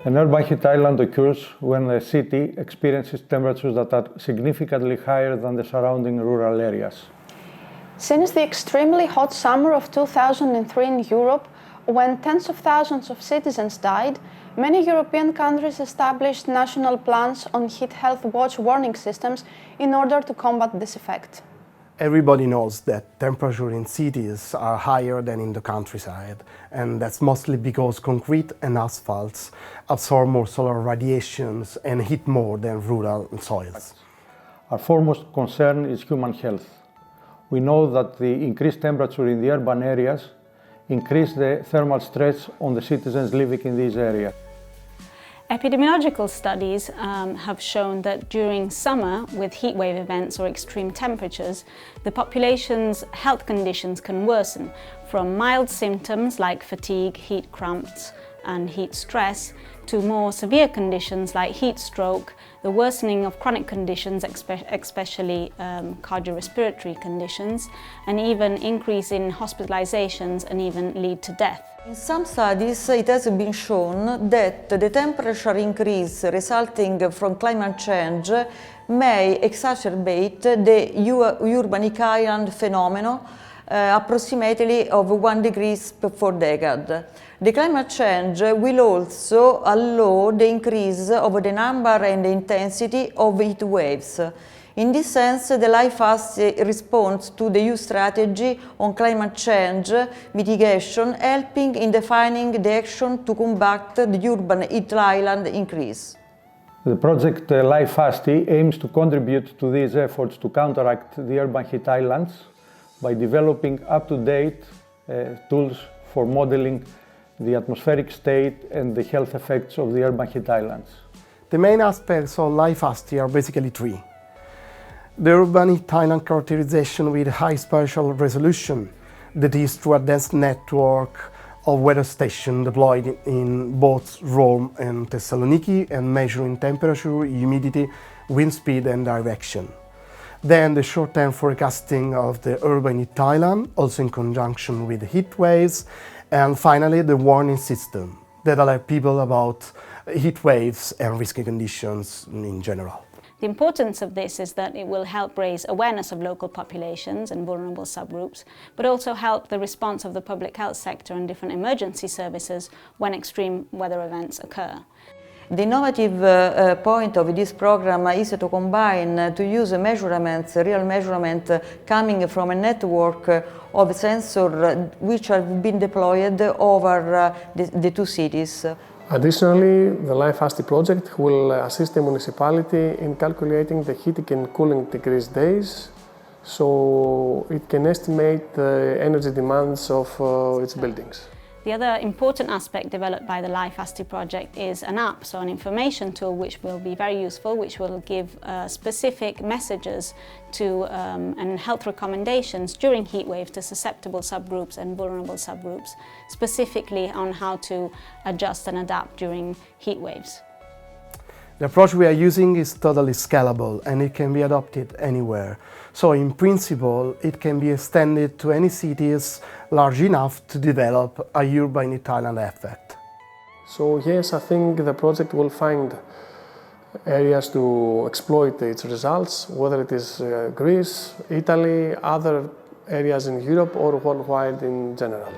An urban heat island occurs when a city experiences temperatures that are significantly higher than the surrounding rural areas. Since the extremely hot summer of 2003 in Europe, when tens of thousands of citizens died, many European countries established national plans on heat health watch warning systems in order to combat this effect. Everybody knows that temperatures in cities are higher than in the countryside, and that's mostly because concrete and asphalts absorb more solar radiations and heat more than rural soils. Our foremost concern is human health. We know that the increased temperature in the urban areas increase the thermal stress on the citizens living in these areas. Epidemiological studies have shown that during summer, with heatwave events or extreme temperatures, the population's health conditions can worsen, from mild symptoms like fatigue, heat cramps, and heat stress, to more severe conditions like heat stroke, the worsening of chronic conditions, especially cardiorespiratory conditions, and even increase in hospitalizations and even lead to death. In some studies, it has been shown that the temperature increase resulting from climate change may exacerbate the urban heat island phenomenon approximately of 1 degree per decade. The climate change will also allow the increase of the number and the intensity of heat waves. In this sense, the LifeFast responds to the EU strategy on climate change mitigation, helping in defining the action to combat the urban heat island increase. The project LifeFast aims to contribute to these efforts to counteract the urban heat islands by developing up-to-date tools for modeling the atmospheric state and the health effects of the urban heat islands. The main aspects of LifeFast are basically three. The urban heat island characterization with high spatial resolution, that is through a dense network of weather stations deployed in both Rome and Thessaloniki and measuring temperature, humidity, wind speed and direction. Then the short-term forecasting of the urban heat island, also in conjunction with heat waves. And finally, the warning system that alert people about heat waves and risky conditions in general. The importance of this is that it will help raise awareness of local populations and vulnerable subgroups, but also help the response of the public health sector and different emergency services when extreme weather events occur. The innovative point of this program is to combine, to use measurements, real measurement coming from a network of sensors which have been deployed over the two cities. Additionally, the LifeFast project will assist the municipality in calculating the heating and cooling degrees days, so it can estimate the energy demands of its buildings. The other important aspect developed by the LifeFast project is an app, so an information tool which will be very useful, which will give specific messages to and health recommendations during heat waves to susceptible subgroups and vulnerable subgroups, specifically on how to adjust and adapt during heat waves. The approach we are using is totally scalable and it can be adopted anywhere. So in principle, it can be extended to any cities large enough to develop a urban heat island effect. So yes, I think the project will find areas to exploit its results, whether it is Greece, Italy, other areas in Europe or worldwide in general.